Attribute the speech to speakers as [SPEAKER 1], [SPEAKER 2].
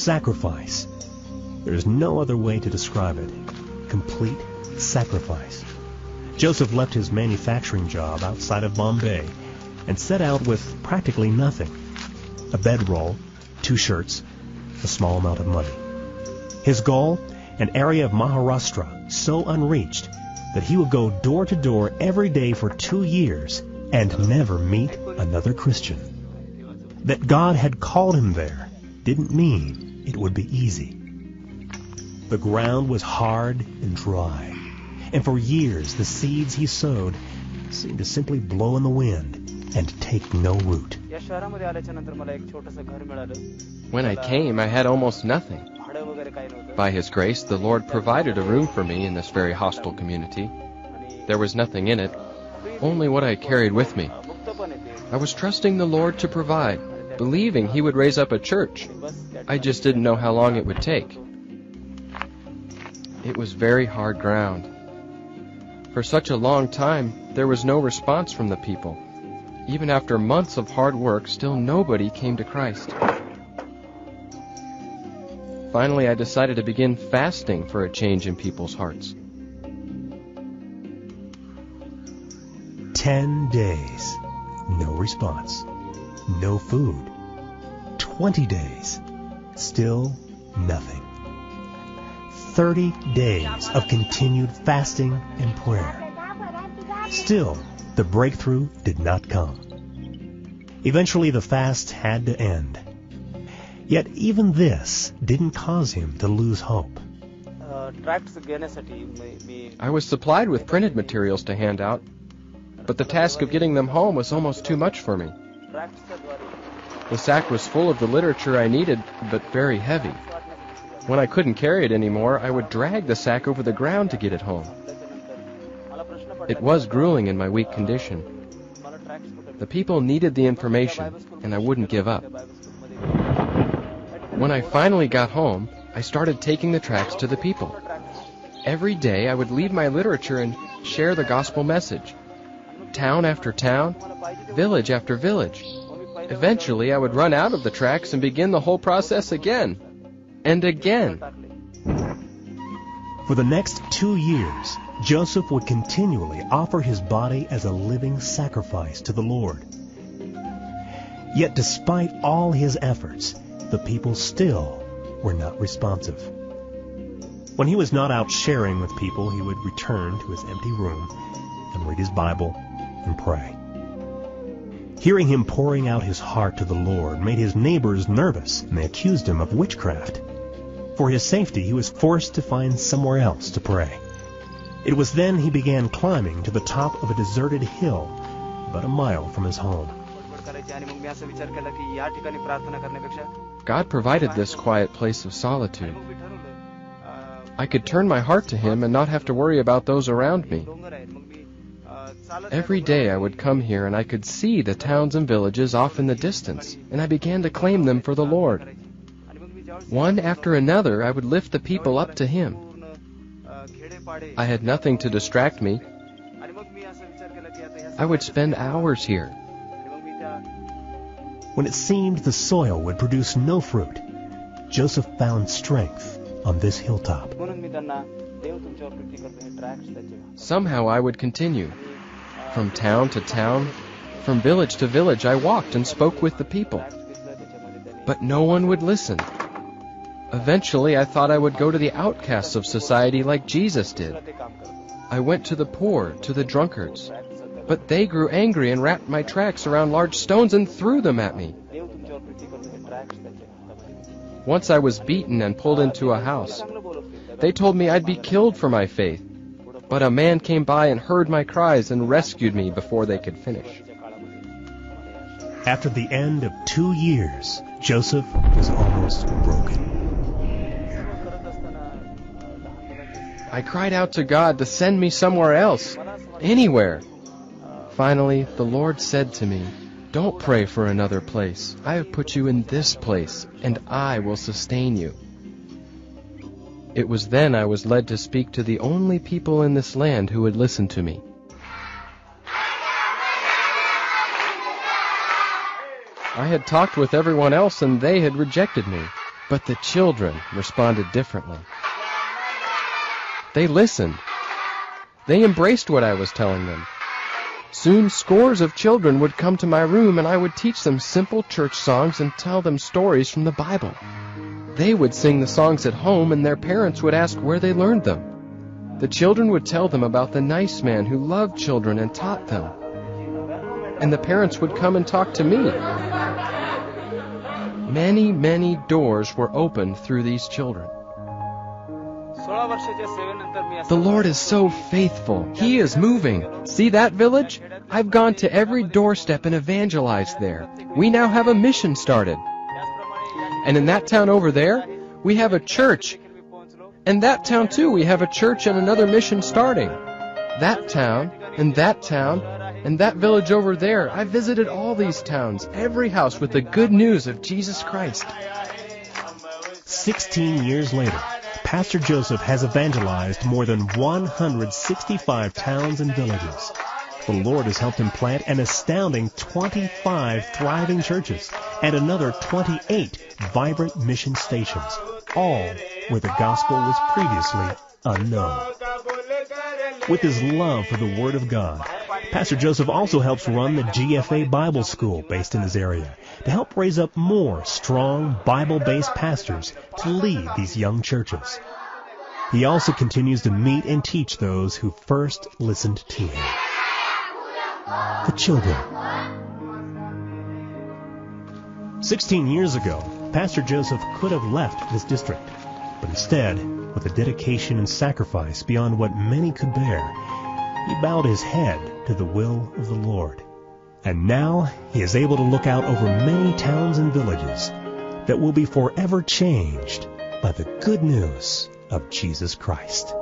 [SPEAKER 1] sacrifice. There's no other way to describe it. Complete sacrifice. Joseph left his manufacturing job outside of Bombay and set out with practically nothing. A bedroll, 2 shirts, a small amount of money. His goal? An area of Maharashtra so unreached that he would go door to door every day for 2 years and never meet another Christian. That God had called him there didn't mean it would be easy. The ground was hard and dry, and for years the seeds he sowed seemed to simply blow in the wind and take no root.
[SPEAKER 2] When I came, I had almost nothing. By His grace, the Lord provided a room for me in this very hostile community. There was nothing in it, only what I carried with me. I was trusting the Lord to provide, believing He would raise up a church. I just didn't know how long it would take. It was very hard ground. For such a long time, there was no response from the people. Even after months of hard work, still nobody came to Christ. Finally, I decided to begin fasting for a change in people's hearts.
[SPEAKER 1] 10 days, no response, no food. 20 days, still nothing. 30 days of continued fasting and prayer. Still, the breakthrough did not come. Eventually, the fast had to end. Yet even this didn't cause him to lose hope.
[SPEAKER 2] I was supplied with printed materials to hand out, but the task of getting them home was almost too much for me. The sack was full of the literature I needed, but very heavy. When I couldn't carry it anymore, I would drag the sack over the ground to get it home. It was grueling in my weak condition. The people needed the information, and I wouldn't give up. When I finally got home, I started taking the tracts to the people. Every day I would leave my literature and share the gospel message. Town after town, village after village. Eventually I would run out of the tracts and begin the whole process again. And again.
[SPEAKER 1] For the next 2 years, Joseph would continually offer his body as a living sacrifice to the Lord. Yet despite all his efforts, the people still were not responsive. When he was not out sharing with people, he would return to his empty room and read his Bible and pray. Hearing him pouring out his heart to the Lord made his neighbors nervous, and they accused him of witchcraft. For his safety, he was forced to find somewhere else to pray. It was then he began climbing to the top of a deserted hill about a mile from his home.
[SPEAKER 2] God provided this quiet place of solitude. I could turn my heart to Him and not have to worry about those around me. Every day I would come here and I could see the towns and villages off in the distance, and I began to claim them for the Lord. One after another, I would lift the people up to Him. I had nothing to distract me. I would spend hours here.
[SPEAKER 1] When it seemed the soil would produce no fruit, Joseph found strength on this hilltop.
[SPEAKER 2] Somehow I would continue. From town to town, from village to village, I walked and spoke with the people. But no one would listen. Eventually, I thought I would go to the outcasts of society like Jesus did. I went to the poor, to the drunkards. But they grew angry and wrapped my tracts around large stones and threw them at me. Once I was beaten and pulled into a house. They told me I'd be killed for my faith. But a man came by and heard my cries and rescued me before they could finish.
[SPEAKER 1] After the end of 2 years, Joseph was almost broken.
[SPEAKER 2] I cried out to God to send me somewhere else, anywhere. Finally, the Lord said to me, "Don't pray for another place. I have put you in this place, and I will sustain you." It was then I was led to speak to the only people in this land who would listen to me. I had talked with everyone else, and they had rejected me. But the children responded differently. They listened. They embraced what I was telling them. Soon scores of children would come to my room, and I would teach them simple church songs and tell them stories from the Bible. They would sing the songs at home, and their parents would ask where they learned them. The children would tell them about the nice man who loved children and taught them. And the parents would come and talk to me. Many, many doors were opened through these children. The Lord is so faithful. He is moving. See that village? I've gone to every doorstep and evangelized there. We now have a mission started. And in that town over there, we have a church. And that town too, we have a church and another mission starting. That town, and that town, and that village over there, I visited all these towns, every house with the good news of Jesus Christ.
[SPEAKER 1] 16 years later, Pastor Joseph has evangelized more than 165 towns and villages. The Lord has helped him plant an astounding 25 thriving churches and another 28 vibrant mission stations, all where the gospel was previously unknown. With his love for the Word of God, Pastor Joseph also helps run the GFA Bible School based in his area to help raise up more strong Bible-based pastors to lead these young churches. He also continues to meet and teach those who first listened to him. The children. 16 years ago, Pastor Joseph could have left this district, but instead, with a dedication and sacrifice beyond what many could bear, he bowed his head to the will of the Lord. And now he is able to look out over many towns and villages that will be forever changed by the good news of Jesus Christ.